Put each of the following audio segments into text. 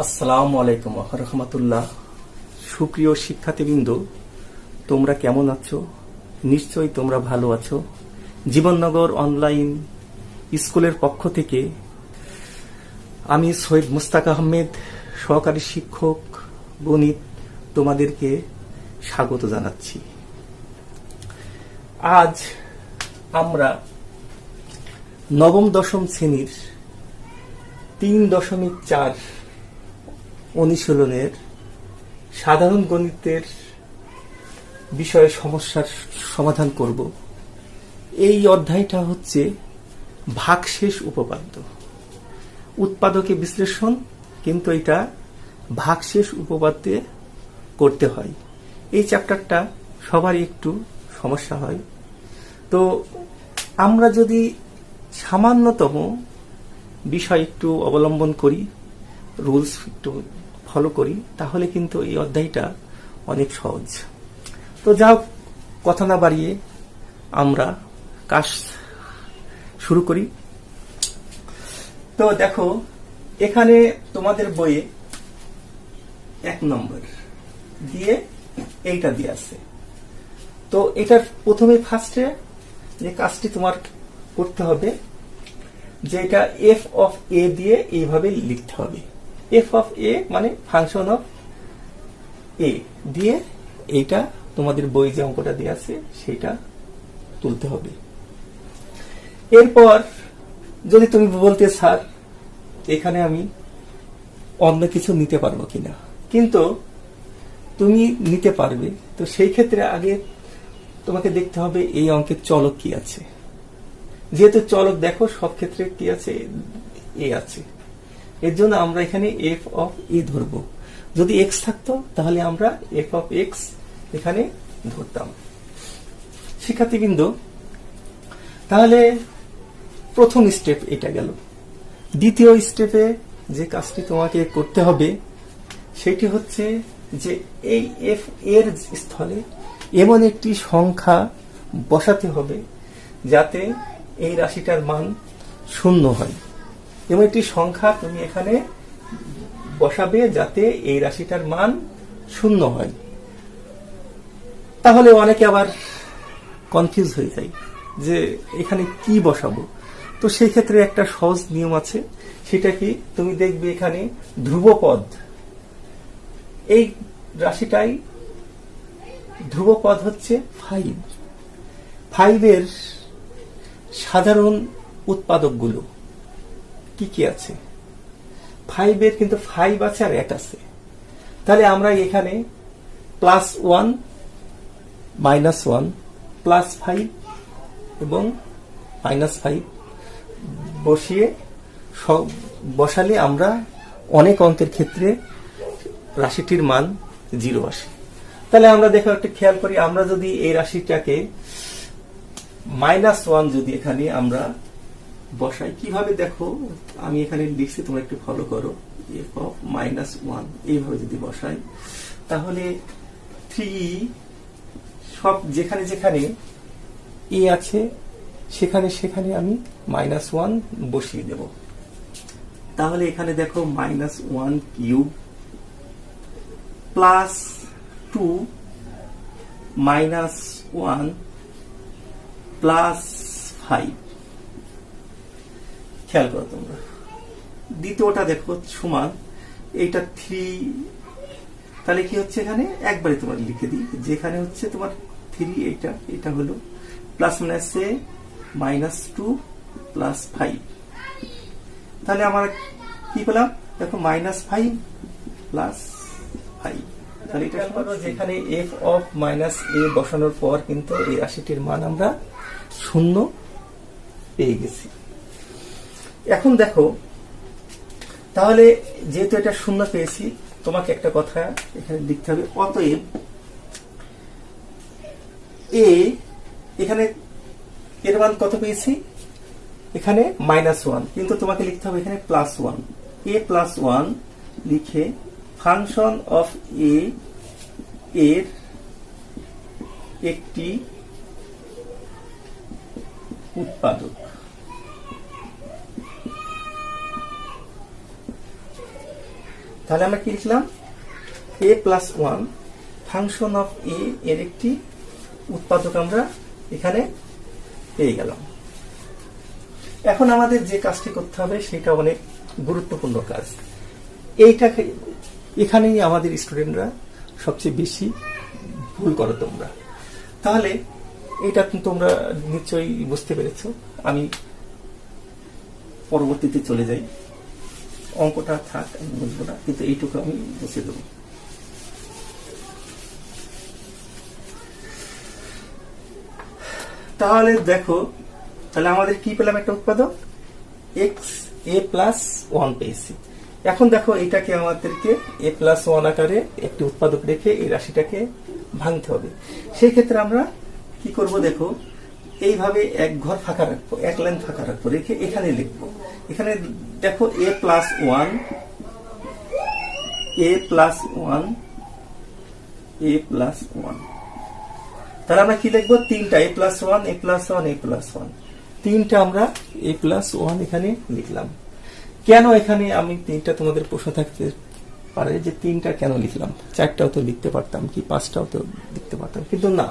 আসসালামু আলাইকুম রহমতুল্লাহ। সুপ্রিয় শিক্ষার্থীবৃন্দ, তোমরা কেমন আছো? নিশ্চয়ই তোমরা ভালো আছো। জীবননগর অনলাইন স্কুলের পক্ষ থেকে আমি সৈয়দ মুস্তাক আহমেদ, সহকারী শিক্ষক গণিত, তোমাদেরকে স্বাগত জানাচ্ছি। আজ আমরা নবম দশম শ্রেণীর 3.4 অনুশীলনের সাধারণ গণিতের বিষয়ে সমস্যার সমাধান করব। এই অধ্যায়টা হচ্ছে ভাগশেষ উপপাদ্য, উৎপাদকে বিশ্লেষণ, কিন্তু এটা ভাগশেষ উপপাদ্যে করতে হয়। এই চ্যাপ্টারটা সবারই একটু সমস্যা হয়। তো আমরা যদি সামান্যতম বিষয় একটু অবলম্বন করি, রুলস একটু ফলো করি, তাহলে কিন্তু এই অধ্যায়টা অনেক সহজ। তো যাও, কথা না বাড়িয়ে আমরা কাজ শুরু করি। তো দেখো, এখানে তোমাদের বইয়ে 1 নম্বর দিয়ে এইটা দিয়ে আছে। তো এটার প্রথমে ফার্স্টে যে কাজটি তোমার করতে হবে, যে এটা এফ অফ এ দিয়ে এইভাবে লিখতে হবে। এফ অফ এ মানে ফাংশন অফ এ দিয়ে এইটা তোমাদের বই যে অঙ্কটা দিয়ে আছে সেটা তুলতে হবে। এরপর যদি তুমি বলতে, স্যার এখানে আমি অন্য কিছু নিতে পারবো কিনা, কিন্তু তুমি নিতে পারবে। তো সেই ক্ষেত্রে আগে তোমাকে দেখতে হবে এই অঙ্কের চলক কি আছে। যেহেতু চলক দেখো সব ক্ষেত্রে কি আছে, এ আছে, এর জন্য আমরা এখানে এফ অফ এ ধরব। যদি এক্স থাকতো তাহলে আমরা এফ অফ এক্স এখানে ধরতাম। শিক্ষার্থীবৃন্দ, তাহলে প্রথম স্টেপ এটা গেল। দ্বিতীয় স্টেপে যে কাজটি তোমাকে করতে হবে সেটি হচ্ছে যে এই এফ এর স্থলে এমন একটি সংখ্যা বসাতে হবে যাতে এই রাশিটার মান 0 হয়। এমন একটি সংখ্যা তুমি এখানে বসাবে যাতে এই রাশিটার মান 0 হয়। তাহলে অনেকে আবার কনফিউজ হয়ে যায় যে এখানে কি বসাবো। তো সেই ক্ষেত্রে একটা সহজ নিয়ম আছে, সেটা কি, তুমি দেখবে এখানে ধ্রুবপদ, এই রাশিটাই ধ্রুবপদ হচ্ছে 5। 5 এর সাধারণ উৎপাদকগুলো কি কি আছে? 5 এর কিন্তু 5 আছে আর 1 আছে। তাহলে আমরা এখানে +1 -1 +5 এবং -5 বসালে আমরা অনেক অঙ্কের ক্ষেত্রে রাশিটির মান 0 আসে। তাহলে আমরা দেখো একটু খেয়াল করি, আমরা যদি এই রাশিটাকে -1 যদি এখানে আমরা বসাই, কিভাবে দেখো আমি এখানে লিখছি, তোমরা একটু ফলো করো। এফ অফ -1 এইভাবে যদি বসাই, তাহলে 3 সব যেখানে যেখানে এ আছে সেখানে সেখানে আমি -1 বসিয়ে দেব। তাহলে এখানে দেখো -1 কিউব +2 -1 +5। খেয়াল করো তোমরা, দ্বিতীয়টা দেখো সমান এইটা 3। তাহলে কি হচ্ছে, এখানে একবারে তোমার লিখে দিই, যেখানে হচ্ছে তোমার 3, এটা হলো +2 +5। তাহলে আমরা কি পেলাম, দেখো -5 +5। তাহলে এটা যেখানে এফ অফ -a বসানোর পর কিন্তু এই রাশিটির মান আমরা 0 পেয়ে গেছি। এখন দেখো, তাহলে যেহেতু এটা 0 পেয়েছি, তোমাকে একটা কথা এখানে লিখতে হবে। অতএব এ, এখানে এর মান কত পেয়েছি, এখানে -1, কিন্তু তোমাকে লিখতে হবে এখানে +1। a +1 লিখে ফাংশন অফ এ এর একটি উৎপাদক। তাহলে আমরা কি লিখলাম, a plus one function of a এর একটি উৎপাদক আমরা এখানে পেয়ে গেলাম। এখন আমাদের যে কাজটি করতে হবে সেটা অনেক গুরুত্বপূর্ণ কাজ। এইটাকে এখানেই আমাদের স্টুডেন্টরা সবচেয়ে বেশি ভুল করো তোমরা। তাহলে এটা তোমরা নিশ্চয়ই বুঝতে পেরেছো। আমি পরবর্তীতে চলে যাই, অঙ্কটা থাক, আমি বুঝবো না, কিন্তু এইটুকু আমি বুঝে দেবো। তাহলে দেখো, তাহলে আমাদের কি পেলাম, একটা উৎপাদক এক্স এ প্লাস ওয়ান পেয়েছি। এখন দেখো এটাকে আমাদেরকে এ প্লাস ওয়ান আকারে একটি উৎপাদক রেখে এই রাশিটাকে ভাঙতে হবে। সেই ক্ষেত্রে আমরা কি করব, দেখো এইভাবে এক ঘর ফাঁকা রাখবো, এক লাইন ফাঁকা রাখবো, রেখে এখানে লিখবো। এখানে দেখো এ প্লাস ওয়ান, এ প্লাস ওয়ান, এ প্লাস ওয়ান। তাহলে আমরা কি লিখবো, তিনটা এ প্লাস ওয়ান, এ প্লাস ওয়ান, এ প্লাস ওয়ান, তিনটা আমরা এ প্লাস ওয়ান এখানে লিখলাম। কেন এখানে আমি তিনটা, তোমাদের প্রশ্ন থাকতে পারে যে তিনটা কেন লিখলাম, চারটাও তো লিখতে পারতাম, কি পাঁচটাও তো লিখতে পারতাম, কিন্তু না,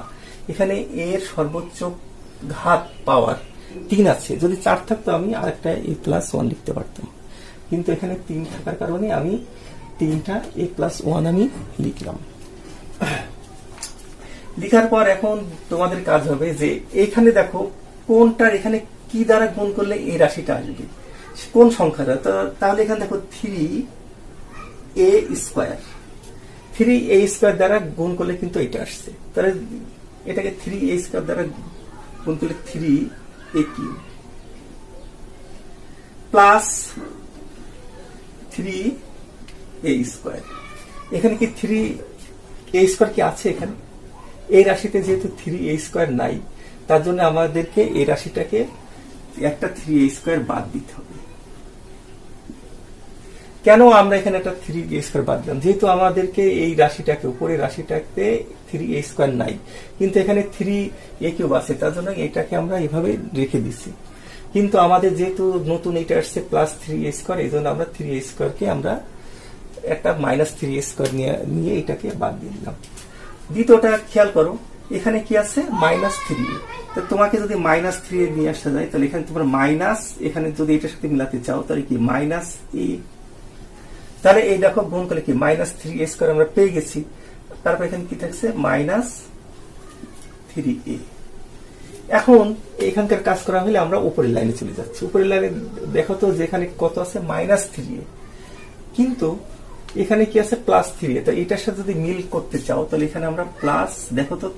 এখানে এর সর্বোচ্চ ঘাত পাওয়ার 3 আছে। যদি 4 থাকতো আমি আরেকটা এ প্লাস ওয়ান লিখতে পারতাম, কিন্তু এখানে 3 থাকার কারণে আমি তিনটা এ প্লাস ওয়ান আমি লিখলাম। লিখার পর এখন তোমাদের কাজ হবে যে এখানে দেখো কোনটার এখানে কি দ্বারা গুণ করলে এই রাশিটা আসবে, কোন সংখ্যাটা। তাহলে এখানে দেখো 3a স্কয়ার, 3a স্কয়ার দ্বারা গুণ করলে কিন্তু এটা আসছে। তাহলে এটাকে 3a স্কয়ার দ্বারা গুণ করলে 3a cube plus 3a square. এখানে কি 3a স্কয়ার কি আছে? এখানে এই রাশিতে যেহেতু 3a স্কয়ার নাই, তার জন্য আমাদেরকে এই রাশিটাকে একটা 3a স্কয়ার বাদ দিতে হবে। কেন আমরা এখানে একটা 3a স্কয়ার বাদ দিলাম? যেহেতু আমাদেরকে এই রাশিটাকে, উপরের রাশিটাতে 3a স্কয়ার নাই, কিন্তু এখানে 3a কিউব আছে, তার জন্য এটাকে আমরা এভাবে রেখে দিচ্ছি। কিন্তু আমাদের যেহেতু নতুন এটা আসছে প্লাস 3a স্কয়ার, এই জন্য আমরা 3a স্কয়ারকে আমরা একটা মাইনাস 3a স্কয়ার নিয়ে এটাকে বাদ দিয়ে দিলাম। দ্বিতীয়টা খেয়াল করো, এখানে কি আছে, মাইনাস 3a। তো তোমাকে যদি মাইনাস 3a নিয়ে আসা যায়, তাহলে এখানে তোমার মাইনাস, এখানে যদি এটার সাথে মিলাতে চাও তাহলে কি মাইনাস a। তাহলে এই দেখো গুণ করলে কি মাইনাস 3a স্কয়ার আমরা পেয়ে গেছি। তারপর এখানে কি থাকছে, মাইনাস 3a। এখন এখানকার কাজ করা হলে আমরা উপরের লাইনে চলে যাচ্ছি। উপরের লাইনে দেখো তো যেখানে কত আছে, মাইনাস 3a, কিন্তু এখানে কি আছে, প্লাস 3a। তো এটার সাথে যদি মিল করতে চাও তাহলে এখানে আমরা প্লাস, দেখো তো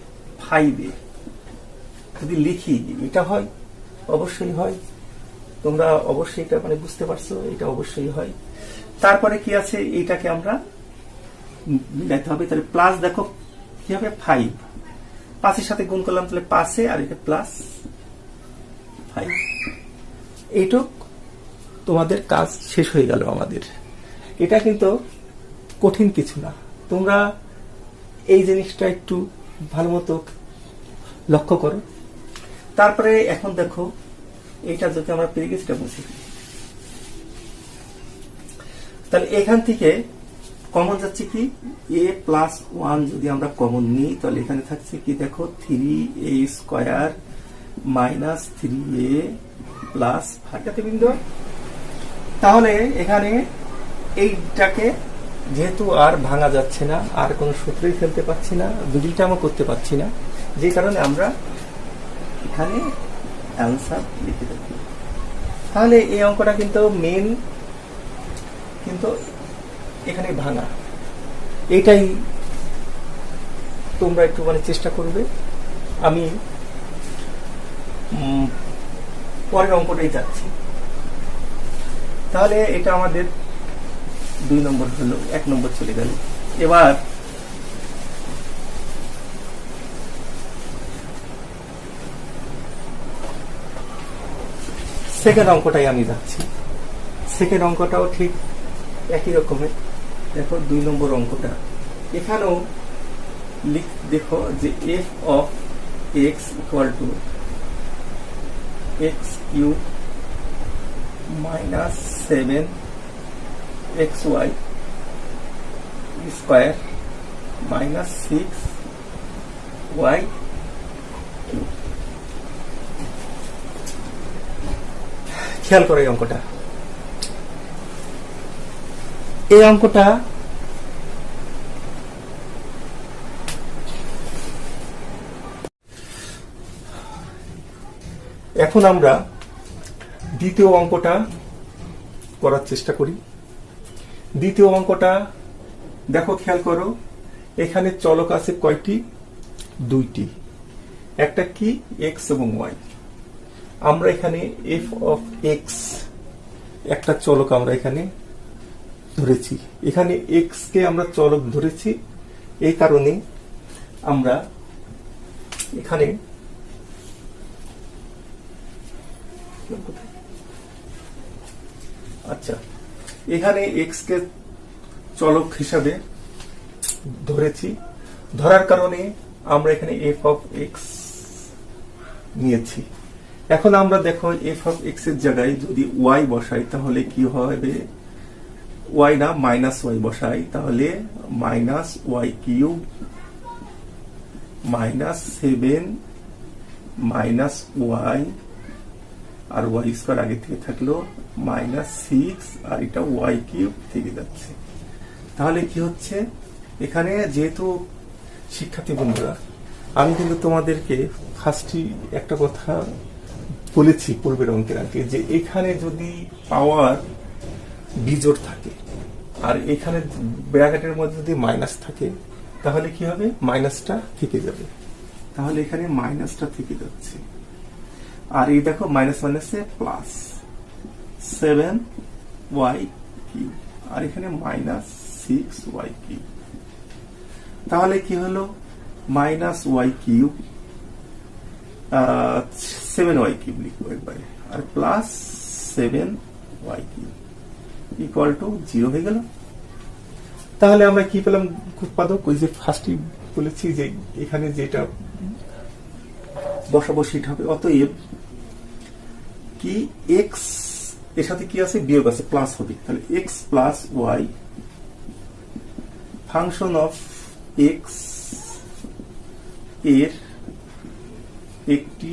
5a যদি লিখি, এটা হয়, অবশ্যই হয়। তোমরা অবশ্যই এটা মানে বুঝতে পারছো, এটা অবশ্যই হয়। তারপরে কি আছে, এইটাকে আমরা মিলাতে হবে। তাহলে প্লাস দেখো কি হবে, 5, 5 এর সাথে গুণ করলাম, তাহলে 5 আর এটা প্লাস 5। এইটুক তোমাদের কাজ শেষ হয়ে গেল আমাদের। এটা কিন্তু কঠিন কিছু না, তোমরা এই জিনিসটা একটু ভালো মতো লক্ষ্য করো। তারপরে এখন দেখো এটা যদি আমরা পেয়ে গেছি, এটা বুঝি, তাহলে এখান থেকে কমন যাচ্ছে কি, a প্লাস 1 যদি আমরা কমন নিই তাহলে এখানে থাকছে কি, দেখো 3a square minus 3a plus 5। তাহলে এখানে এইটাকে যেহেতু আর ভাঙা যাচ্ছে না, আর কোন সূত্রই ফেলতে পারছি না, দুইটামও করতে পারছি না, যে কারণে আমরা এখানে অ্যান্সার লিখে দেব। তাহলে এই অঙ্কটা কিন্তু মেন, কিন্তু এখানে ভাঙা, এইটাই তোমরা একটু মানে চেষ্টা করবে। আমি পরের অঙ্কটাই যাচ্ছি। তাহলে এটা আমাদের 2 নম্বর হলো, 1 নম্বর চলে গেল। এবার সেকেন্ড অঙ্কটাই আমি যাচ্ছি। সেকেন্ড অঙ্কটাও ঠিক একই রকমের। দেখো 2 নম্বর অঙ্কটা, এখানেও দেখো যে f of x equal to x cube minus 7xy square minus 6y। খেয়াল করো এই অঙ্কটা, এই অঙ্কটা এখন আমরা দ্বিতীয় অঙ্কটা করার চেষ্টা করি। দ্বিতীয় অঙ্কটা দেখো, খেয়াল করো, এখানে চলক আছে কয়টি? দুইটি, একটা কি এক্স এবং ওয়াই। আমরা এখানে এফ অফ এক্স একটা চলক আমরা এখানে ধরেছি, এখানে এক্স কে আমরা চলক ধরেছি, এই কারণে আমরা এখানে আচ্ছা এখানে এক্স কে চলক হিসাবে ধরেছি, ধরার কারণে আমরা এখানে এফ অফ এক্স নিয়েছি। এখন আমরা দেখো এফ অফ এক্স এর জায়গায় যদি ওয়াই বসাই তাহলে কি হবে? ওয়াই না, মাইনাস ওয়াই বসাই তাহলে minus y cube minus 7 minus y, আর ওয়াই স্কোয়ার আগে থেকে থাকলো মাইনাস 6, আর এটা ওয়াই কিউব থেকে যাচ্ছে। তাহলে কি হচ্ছে? এখানে যেহেতু শিক্ষার্থী বন্ধুরা, আমি কিন্তু তোমাদেরকে ফার্স্টই একটা কথা বলেছি পূর্বের অঙ্কের আগে, যে এখানে যদি পাওয়ার বিজোড় থাকে আর এখানে ব্র্যাকেটের মধ্যে যদি মাইনাস থাকে তাহলে কি হবে? মাইনাসটা থেকে যাবে। তাহলে এখানে মাইনাসটা থেকে যাচ্ছে, আর এই দেখো মাইনাস মাইনাসে প্লাস 7y কিউব, আর এখানে মাইনাস 6y কিউব। তাহলে কি হলো? Minus y cube 7y cube লিখবো একবারে, আর plus 7y cube equal to 0 হয়ে গেল। তাহলে আমরা কি পেলাম উৎপাদক? ওই যে ফার্স্টই বলেছি যে এখানে যেটা বসাবো সেটা হবে, অতএব কি এক্স এর সাথে কি আছে? বিয়োগ আছে, প্লাস হবে। তাহলে x plus y function of x এর একটি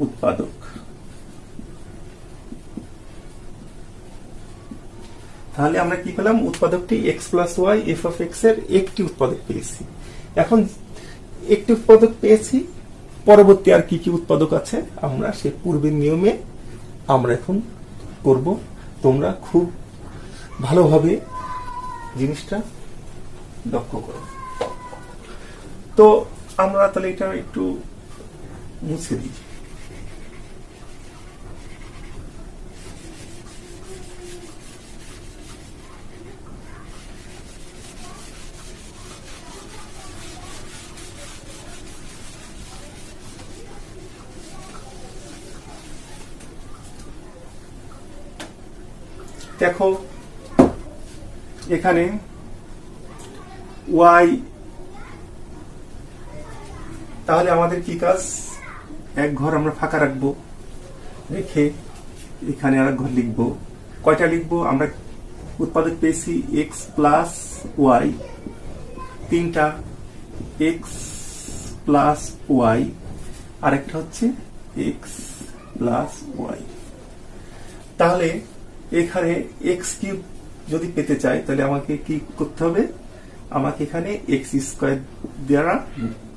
উৎপাদক। তাহলে আমরা কি পেলাম? উৎপাদকটি x plus y f of x এর একটি উৎপাদক পেয়েছি। এখন একটি উৎপাদক পেয়েছি, পরবর্তী আর কি কি উৎপাদক আছে আমরা সেই পূর্বের নিয়মে আমরা এখন করব। তোমরা খুব ভালোভাবে জিনিসটা লক্ষ্য করো। তো আমরা তাহলে এটা একটু মুছে দিই। দেখো এখানে ওয়াই, তাহলে আমাদের কি কাজ? এক ঘর আমরা ফাঁকা রাখবো, রেখে এখানে আর এক ঘর লিখবো। কয়টা লিখবো? আমরা উৎপাদক পেয়েছি এক্স প্লাস ওয়াই, তিনটা এক্স প্লাস ওয়াই, আর একটা হচ্ছে এক্স প্লাস ওয়াই। তাহলে এখানে এক্স কিউব যদি পেতে চাই তাহলে আমাকে কি করতে হবে? আমাকে এখানে এক্স স্কোয়ার দ্বারা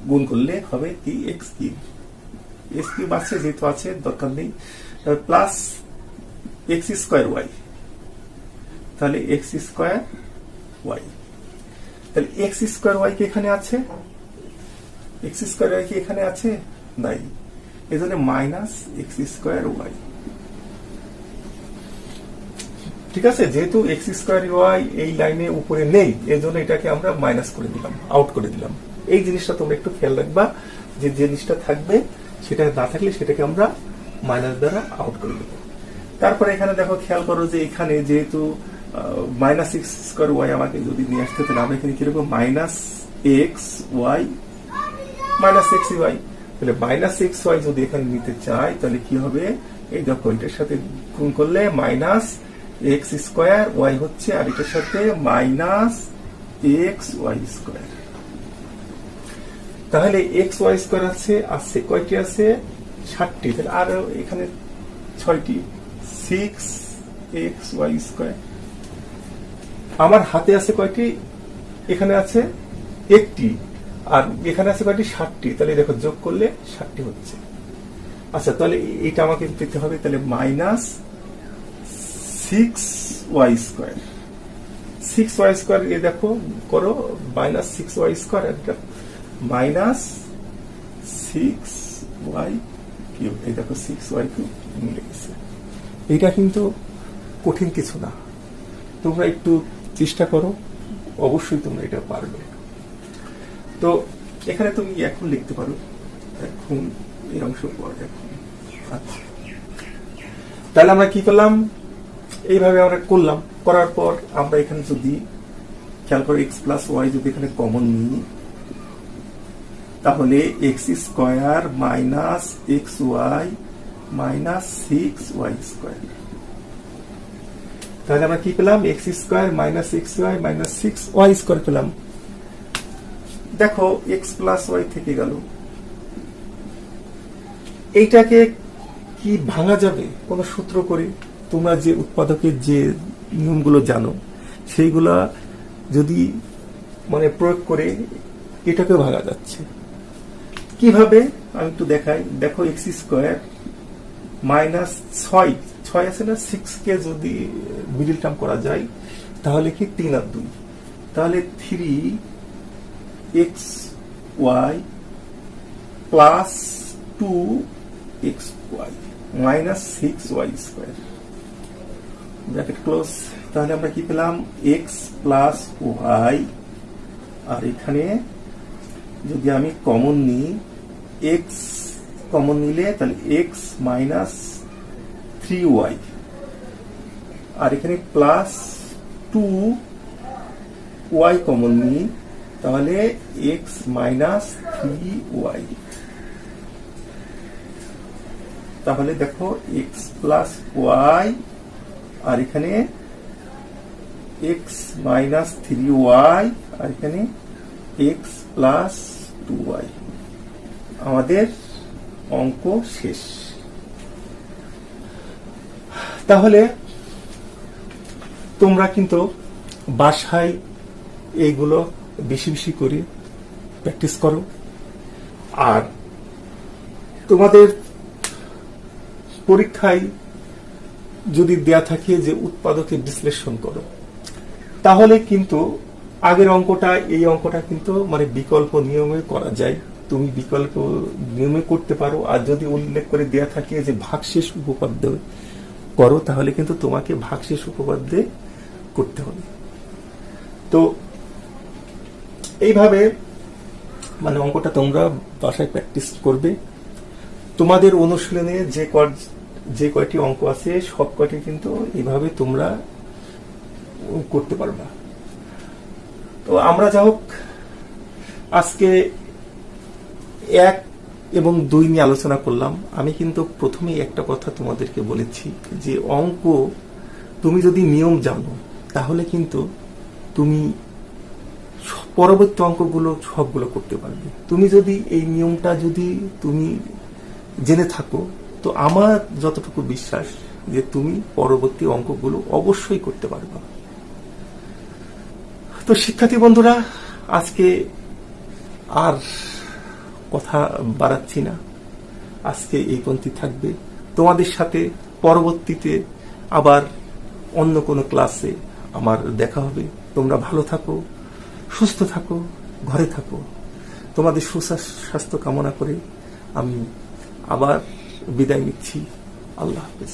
গুণ করলে হবে কি এক্স কিউব। এক্স কিউব আছে, যেহেতু আছে দরকার নেই, প্লাস এক্স স্কোয়ার ওয়াই, তাহলে এক্স স্কোয়ার ওয়াই। তাহলে এক্স স্কোয়ার ওয়াই কি এখানে আছে? এক্স স্কোয়ার ওয়াই কি এখানে আছে? নাই, এজন্য মাইনাস এক্স স্কোয়ার ওয়াই। ঠিক আছে, যেহেতু এক্স স্কোয়ার ওয়াই এই লাইনে উপরে নেই, এই জন্য এটাকে আমরা মাইনাস করে দিলাম, আউট করে দিলাম। এই জিনিসটা তোমরা একটু খেয়াল রাখবা, যে জিনিসটা থাকবে সেটা না থাকলে সেটাকে আমরা মাইনাস দ্বারা আউট করে দেবো। তারপরে এখানে দেখো, খেয়াল করো যে এখানে যেহেতু মাইনাস এক্স স্কোয়ার ওয়াই আমাকে যদি নিয়ে আসতে, তাহলে আমরা এখানে কি লিখবো? Minus x y minus x y. তাহলে মাইনাস এক্স ওয়াই যদি এখানে নিতে চাই তাহলে কি হবে? এই দেখো এটার সাথে গুণ করলে মাইনাস এক্স স্কোয়ার ওয়াই হচ্ছে আর এটার সাথে মাইনাস এক্স ওয়াই স্কোয়ার। তাহলে এক্স ওয়াই স্কোয়ার আছে কয়টি আছে 60টি, তাহলে আরো এখানে 6টি 6 এক্স ওয়াই স্কোয়ার। আমার হাতে আছে কয়টি, এখানে আছে একটি আর এখানে আছে কয়টি 60টি, তাহলে দেখো যোগ করলে 60টি হচ্ছে। আচ্ছা তাহলে এটা আমাকে পেতে হবে, তাহলে minus 6y square. 6y square এ দেখো করো মাইনাস 6y স্কোয়ার, একটা মাইনাস 6y কিউব, এই দেখো 6y কিউব মিলে গেছে। এটা কিন্তু কঠিন কিছু না, তোমরা একটু চেষ্টা করো, অবশ্যই তোমরা এটা পারবে। তো এখানে তুমি এখন লিখতে পারো, এখন এই অংশ পর এখন। আচ্ছা তাহলে আমরা কি করলাম, এইভাবে আমরা করলাম, করার পর আমরা এখানে যদি খেয়াল করো এক্স প্লাস ওয়াই যদি এখানে কমন নিই, তাহলে x square minus x y minus 6y square. তাহলে আমরা কি পেলাম, x square minus x y minus 6y square পেলাম। দেখো এক্স প্লাস ওয়াই থেকে গেল, এইটাকে কি ভাঙা যাবে কোন সূত্র করে? তোমরা যে উৎপাদকের যে নিয়মগুলো জানো সেইগুলা যদি মানে প্রয়োগ করে এটাকে ভাঙা যাচ্ছে। কিভাবে আমি একটু দেখাই। দেখো এক্স স্কোয়ার মাইনাস 6 আছে না, 6 কে যদি মিডল টার্ম করা যায় তাহলে কি 3 আর 2, তাহলে 3xy plus 2xy minus 6y square bracket close. তাহলে আমরা কি পেলাম, এক্স প্লাস ওয়াই, আর এখানে যদি আমি কমন নিই, এক্স কমন নিলে তাহলে এক্স মাইনাস 3y, আর এখানে প্লাস 2y কমন নিই, তাহলে এক্স মাইনাস 3y। তাহলে দেখো এক্স প্লাস ওয়াই আর এখানে এক্স মাইনাস 3y আর এখানে এক্স প্লাস 2y। আমাদের অঙ্ক শেষ। তাহলে তোমরা কিন্তু বাসায় এইগুলো বেশি বেশি করে প্র্যাকটিস করো, আর তোমাদের পরীক্ষায় যদি দেয়া থাকে যে উৎপাদকের বিশ্লেষণ করো, তাহলে কিন্তু আগের অঙ্কটা এই অঙ্কটা কিন্তু মানে বিকল্প নিয়মে করা যায়। তুমি বিকল্প নিয়মে করতে পারো, আর যদি উল্লেখ করে দেয়া থাকে যে ভাগশেষ উপপাদ্য করো, তাহলে কিন্তু তোমাকে ভাগশেষ উপপাদ্যে করতে হবে। তো এইভাবে মানে অঙ্কটা তোমরা বাসায় প্র্যাকটিস করবে। তোমাদের অনুশীলনে যে কয়টি অঙ্ক আছে সব কয়টি কিন্তু এইভাবে তোমরা করতে পারবা। তো আমরা যা হোক আজকে 1 এবং 2 নিয়ে আলোচনা করলাম। আমি কিন্তু প্রথমেই একটা কথা তোমাদেরকে বলেছি যে অঙ্ক তুমি যদি নিয়ম জানো তাহলে কিন্তু তুমি পরবর্তী অঙ্কগুলো সবগুলো করতে পারবে। তুমি যদি এই নিয়মটা যদি তুমি জেনে থাকো, তো আমার যতটুকু বিশ্বাস যে তুমি পরবর্তী অঙ্কগুলো অবশ্যই করতে পারবে। তো শিক্ষার্থী বন্ধুরা, আজকে আর কথা বাড়াচ্ছি না, আজকে এই পর্যন্ত থাকবে। তোমাদের সাথে পরবর্তীতে আবার অন্য কোনো ক্লাসে আমার দেখা হবে। তোমরা ভালো থাকো, সুস্থ থাকো, ঘরে থাকো। তোমাদের সুস্বাস্থ্য কামনা করে আমি আবার বিদায় নিচ্ছি। আল্লাহ হাফেজ।